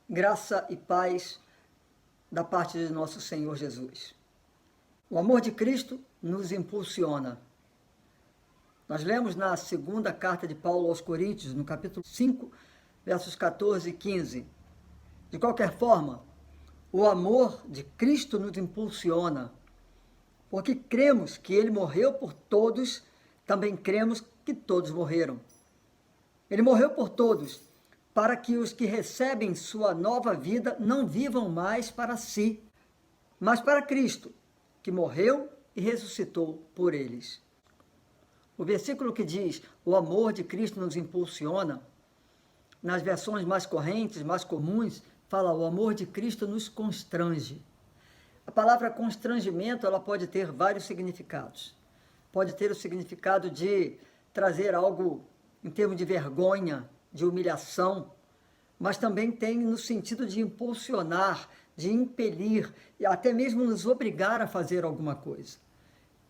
Graça e paz da parte de nosso Senhor Jesus. O amor de Cristo nos impulsiona. Nós lemos na segunda carta de Paulo aos Coríntios, no capítulo 5, versos 14 e 15. De qualquer forma, o amor de Cristo nos impulsiona, porque cremos que Ele morreu por todos, também cremos que todos morreram. Ele morreu por todos, para que os que recebem sua nova vida não vivam mais para si, mas para Cristo, que morreu e ressuscitou por eles. O versículo que diz, o amor de Cristo nos impulsiona, nas versões mais correntes, mais comuns, fala, o amor de Cristo nos constrange. A palavra constrangimento, ela pode ter vários significados. Pode ter o significado de trazer algo em termos de vergonha, de humilhação, mas também tem no sentido de impulsionar, de impelir e até mesmo nos obrigar a fazer alguma coisa.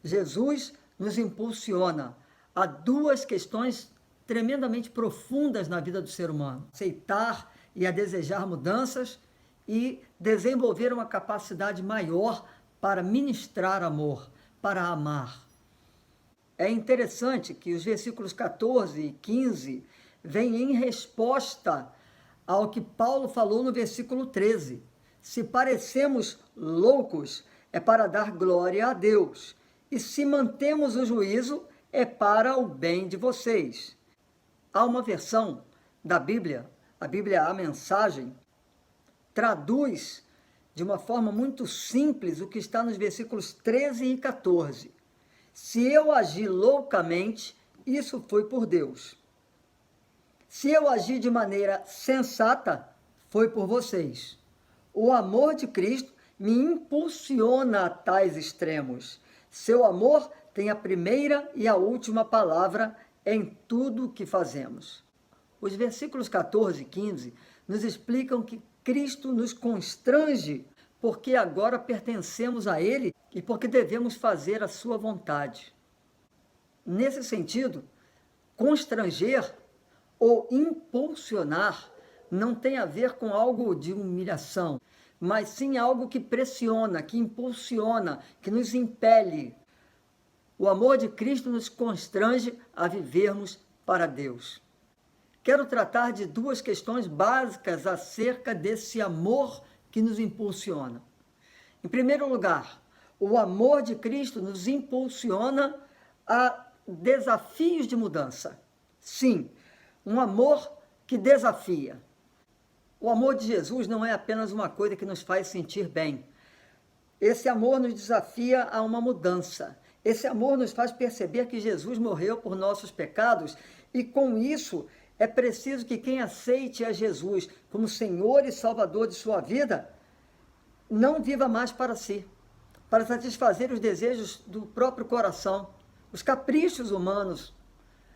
Jesus nos impulsiona a duas questões tremendamente profundas na vida do ser humano: aceitar e a desejar mudanças e desenvolver uma capacidade maior para ministrar amor, para amar. É interessante que os versículos 14 e 15 vêm em resposta ao que Paulo falou no versículo 13. Se parecemos loucos, é para dar glória a Deus. E se mantemos o juízo, é para o bem de vocês. Há uma versão da Bíblia, a Bíblia A Mensagem, traduz de uma forma muito simples o que está nos versículos 13 e 14. Se eu agir loucamente, isso foi por Deus. Se eu agir de maneira sensata, foi por vocês. O amor de Cristo me impulsiona a tais extremos. Seu amor tem a primeira e a última palavra em tudo o que fazemos. Os versículos 14 e 15 nos explicam que Cristo nos constrange porque agora pertencemos a Ele e porque devemos fazer a sua vontade. Nesse sentido, constranger ou impulsionar não tem a ver com algo de humilhação, mas sim algo que pressiona, que impulsiona, que nos impele. O amor de Cristo nos constrange a vivermos para Deus. Quero tratar de duas questões básicas acerca desse amor que nos impulsiona. Em primeiro lugar, o amor de Cristo nos impulsiona a desafios de mudança. Sim, um amor que desafia. O amor de Jesus não é apenas uma coisa que nos faz sentir bem. Esse amor nos desafia a uma mudança. Esse amor nos faz perceber que Jesus morreu por nossos pecados e, com isso, é preciso que quem aceite a Jesus como Senhor e Salvador de sua vida não viva mais para si, para satisfazer os desejos do próprio coração, os caprichos humanos,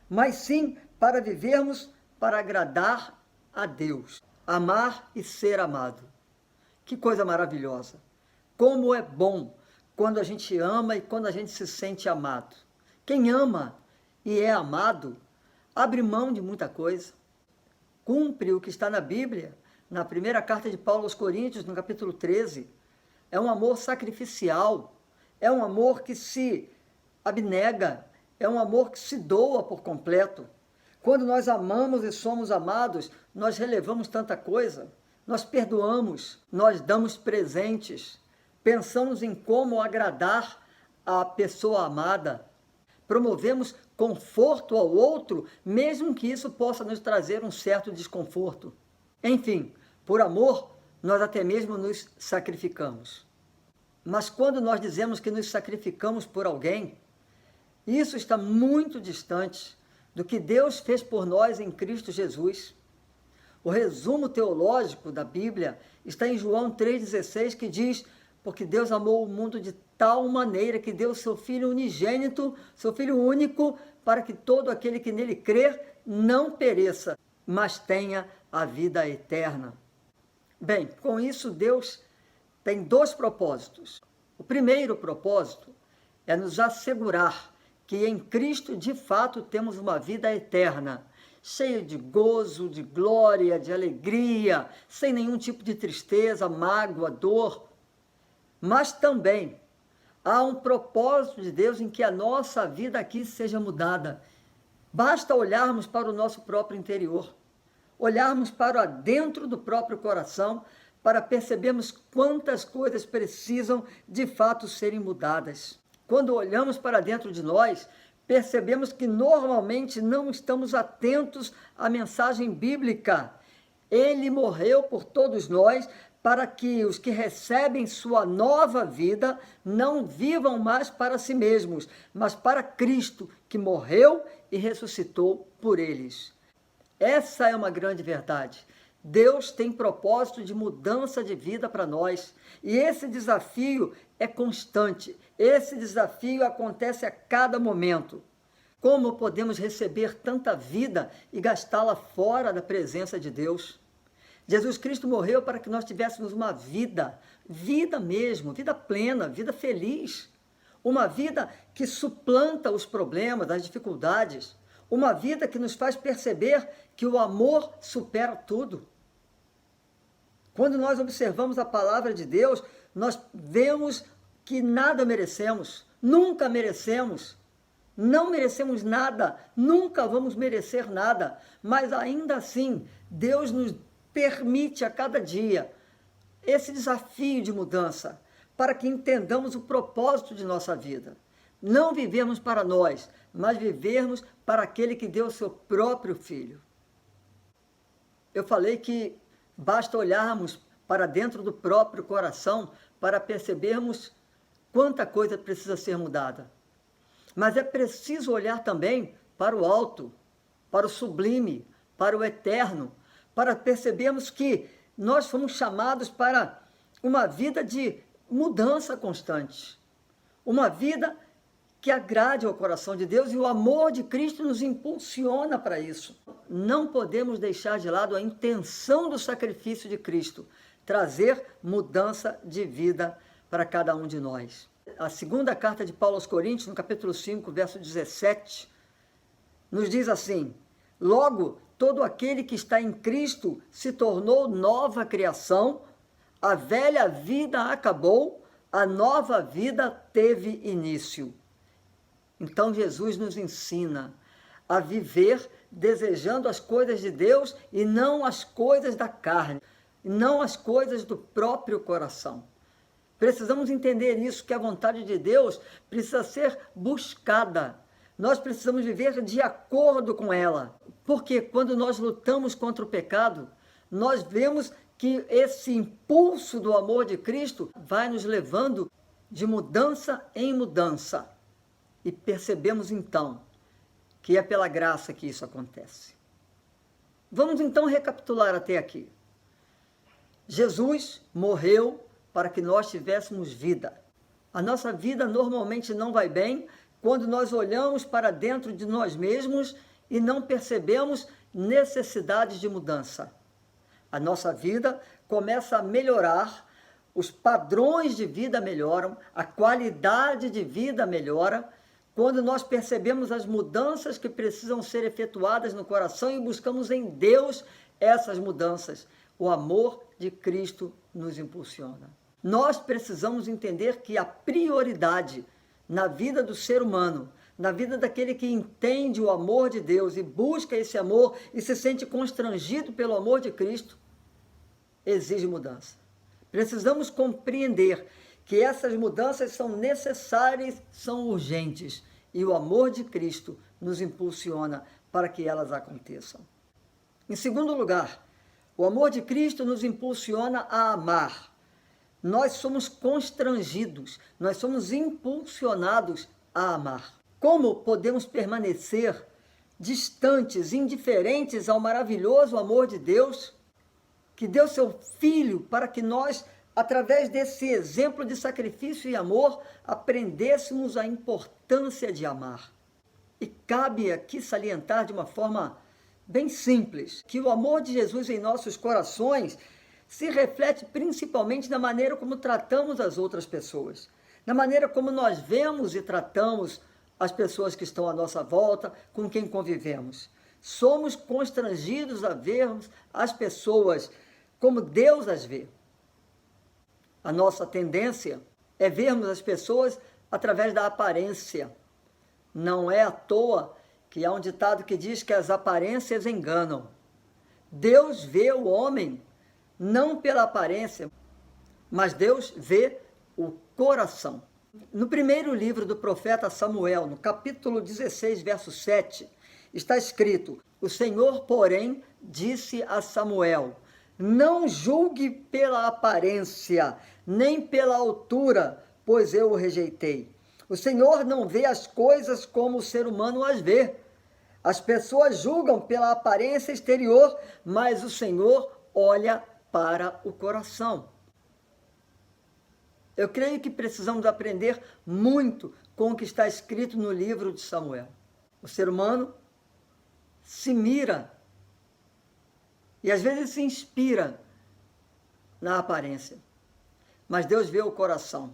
mas sim para vivermos para agradar a Deus, amar e ser amado. Que coisa maravilhosa! Como é bom quando a gente ama e quando a gente se sente amado. Quem ama e é amado abre mão de muita coisa, cumpre o que está na Bíblia, na primeira carta de Paulo aos Coríntios, no capítulo 13. É um amor sacrificial, é um amor que se abnega, é um amor que se doa por completo. Quando nós amamos e somos amados, nós relevamos tanta coisa, nós perdoamos, nós damos presentes, pensamos em como agradar a pessoa amada, promovemos conforto ao outro, mesmo que isso possa nos trazer um certo desconforto. Enfim, por amor, nós até mesmo nos sacrificamos. Mas quando nós dizemos que nos sacrificamos por alguém, isso está muito distante do que Deus fez por nós em Cristo Jesus. O resumo teológico da Bíblia está em João 3,16, que diz: porque Deus amou o mundo de tal maneira que deu seu Filho unigênito, seu Filho único, para que todo aquele que nele crer não pereça, mas tenha a vida eterna. Bem, com isso Deus tem dois propósitos. O primeiro propósito é nos assegurar que em Cristo de fato temos uma vida eterna cheio de gozo, de glória, de alegria, sem nenhum tipo de tristeza, mágoa, dor. Mas também há um propósito de Deus em que a nossa vida aqui seja mudada. Basta olharmos para o nosso próprio interior, olharmos para dentro do próprio coração, para percebermos quantas coisas precisam de fato serem mudadas. Quando olhamos para dentro de nós, percebemos que normalmente não estamos atentos à mensagem bíblica. Ele morreu por todos nós para que os que recebem sua nova vida não vivam mais para si mesmos, mas para Cristo, que morreu e ressuscitou por eles. Essa é uma grande verdade. Deus tem propósito de mudança de vida para nós. E esse desafio é constante. Esse desafio acontece a cada momento. Como podemos receber tanta vida e gastá-la fora da presença de Deus? Jesus Cristo morreu para que nós tivéssemos uma vida mesmo, vida plena, vida feliz. Uma vida que suplanta os problemas, as dificuldades. Uma vida que nos faz perceber que o amor supera tudo. Quando nós observamos a palavra de Deus, nós vemos que nada merecemos, nunca merecemos, não merecemos nada, nunca vamos merecer nada, mas ainda assim, Deus nos permite a cada dia esse desafio de mudança, para que entendamos o propósito de nossa vida. Não vivermos para nós, mas vivermos para aquele que deu o seu próprio Filho. Eu falei que basta olharmos para dentro do próprio coração para percebermos quanta coisa precisa ser mudada. Mas é preciso olhar também para o alto, para o sublime, para o eterno, para percebermos que nós fomos chamados para uma vida de mudança constante, uma vida que agrade ao coração de Deus, e o amor de Cristo nos impulsiona para isso. Não podemos deixar de lado a intenção do sacrifício de Cristo, trazer mudança de vida para cada um de nós. A segunda carta de Paulo aos Coríntios, no capítulo 5, verso 17, nos diz assim: logo, todo aquele que está em Cristo se tornou nova criação, a velha vida acabou, a nova vida teve início. Então Jesus nos ensina a viver desejando as coisas de Deus e não as coisas da carne, não as coisas do próprio coração. Precisamos entender isso, que a vontade de Deus precisa ser buscada. Nós precisamos viver de acordo com ela. Porque quando nós lutamos contra o pecado, nós vemos que esse impulso do amor de Cristo vai nos levando de mudança em mudança. E percebemos então que é pela graça que isso acontece. Vamos então recapitular até aqui. Jesus morreu para que nós tivéssemos vida. A nossa vida normalmente não vai bem quando nós olhamos para dentro de nós mesmos e não percebemos necessidades de mudança. A nossa vida começa a melhorar, os padrões de vida melhoram, a qualidade de vida melhora, quando nós percebemos as mudanças que precisam ser efetuadas no coração e buscamos em Deus essas mudanças. O amor de Cristo nos impulsiona. Nós precisamos entender que a prioridade na vida do ser humano, na vida daquele que entende o amor de Deus e busca esse amor e se sente constrangido pelo amor de Cristo, exige mudança. Precisamos compreender que essas mudanças são necessárias, são urgentes, e o amor de Cristo nos impulsiona para que elas aconteçam. Em segundo lugar, o amor de Cristo nos impulsiona a amar. Nós somos constrangidos, nós somos impulsionados a amar. Como podemos permanecer distantes, indiferentes ao maravilhoso amor de Deus, que deu seu Filho para que nós, através desse exemplo de sacrifício e amor, aprendêssemos a importância de amar? E cabe aqui salientar de uma forma bem simples, que o amor de Jesus em nossos corações se reflete principalmente na maneira como tratamos as outras pessoas, na maneira como nós vemos e tratamos as pessoas que estão à nossa volta, com quem convivemos. Somos constrangidos a vermos as pessoas como Deus as vê. A nossa tendência é vermos as pessoas através da aparência. Não é à toa que há um ditado que diz que as aparências enganam. Deus vê o homem não pela aparência, mas Deus vê o coração. No primeiro livro do profeta Samuel, no capítulo 16, verso 7, está escrito: o Senhor, porém, disse a Samuel: não julgue pela aparência, nem pela altura, pois eu o rejeitei. O Senhor não vê as coisas como o ser humano as vê. As pessoas julgam pela aparência exterior, mas o Senhor olha para o coração. Eu creio que precisamos aprender muito com o que está escrito no livro de Samuel. O ser humano se mira e às vezes se inspira na aparência, mas Deus vê o coração.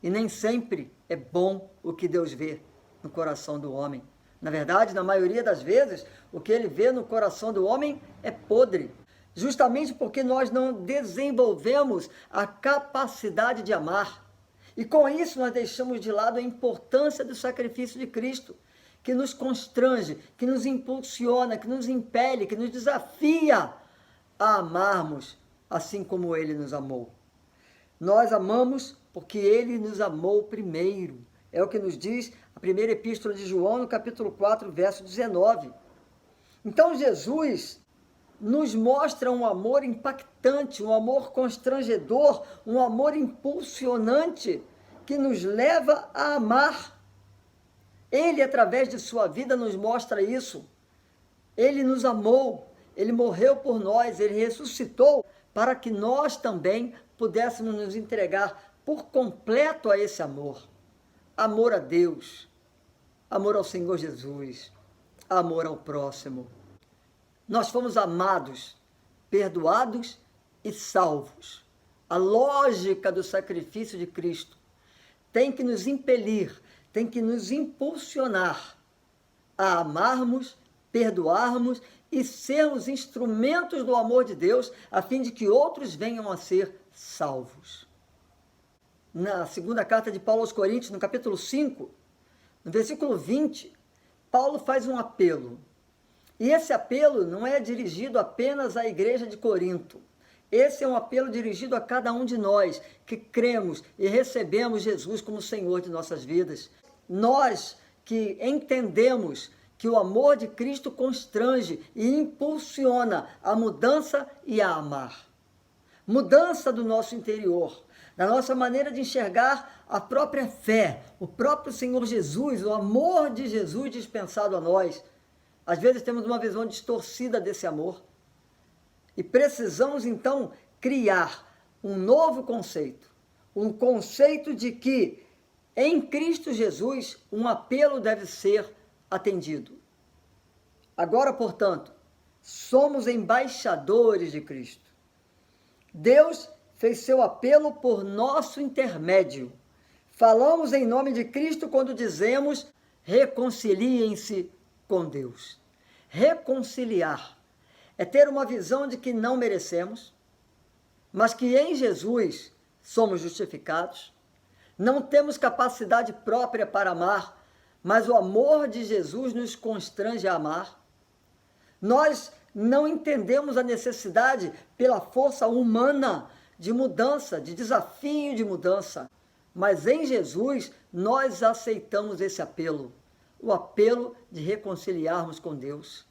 E nem sempre é bom o que Deus vê no coração do homem. Na verdade, na maioria das vezes, o que ele vê no coração do homem é podre. Justamente porque nós não desenvolvemos a capacidade de amar. E com isso nós deixamos de lado a importância do sacrifício de Cristo, que nos constrange, que nos impulsiona, que nos impele, que nos desafia a amarmos assim como Ele nos amou. Nós amamos porque Ele nos amou primeiro. É o que nos diz a primeira epístola de João, no capítulo 4, verso 19. Então Jesus nos mostra um amor impactante, um amor constrangedor, um amor impulsionante, que nos leva a amar. Ele, através de sua vida, nos mostra isso. Ele nos amou, Ele morreu por nós, Ele ressuscitou para que nós também pudéssemos nos entregar por completo a esse amor. Amor a Deus, amor ao Senhor Jesus, amor ao próximo. Nós fomos amados, perdoados e salvos. A lógica do sacrifício de Cristo tem que nos impelir, tem que nos impulsionar a amarmos, perdoarmos e sermos instrumentos do amor de Deus, a fim de que outros venham a ser salvos. Na segunda carta de Paulo aos Coríntios, no capítulo 5, no versículo 20, Paulo faz um apelo. E esse apelo não é dirigido apenas à igreja de Corinto. Esse é um apelo dirigido a cada um de nós que cremos e recebemos Jesus como Senhor de nossas vidas. Nós que entendemos que o amor de Cristo constrange e impulsiona a mudança e a amar. Mudança do nosso interior, da nossa maneira de enxergar a própria fé, o próprio Senhor Jesus, o amor de Jesus dispensado a nós. Às vezes temos uma visão distorcida desse amor. E precisamos, então, criar um novo conceito. Um conceito de que, em Cristo Jesus, um apelo deve ser atendido. Agora, portanto, somos embaixadores de Cristo. Deus fez seu apelo por nosso intermédio. Falamos em nome de Cristo quando dizemos: reconciliem-se com Deus. Reconciliar é ter uma visão de que não merecemos, mas que em Jesus somos justificados. Não temos capacidade própria para amar, mas o amor de Jesus nos constrange a amar. Nós não entendemos a necessidade pela força humana de mudança, de desafio de mudança, mas em Jesus nós aceitamos esse apelo, o apelo de reconciliarmos com Deus,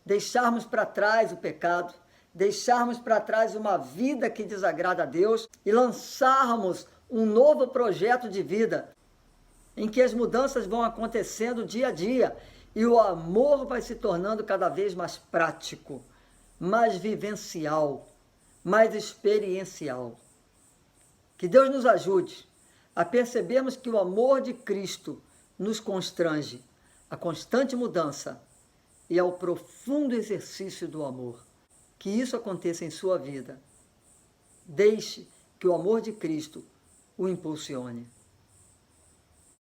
deixarmos para trás o pecado, deixarmos para trás uma vida que desagrada a Deus e lançarmos um novo projeto de vida, em que as mudanças vão acontecendo dia a dia e o amor vai se tornando cada vez mais prático, mais vivencial, mais experiencial. Que Deus nos ajude a percebermos que o amor de Cristo nos constrange à constante mudança e ao profundo exercício do amor. Que isso aconteça em sua vida. Deixe que o amor de Cristo o impulsione.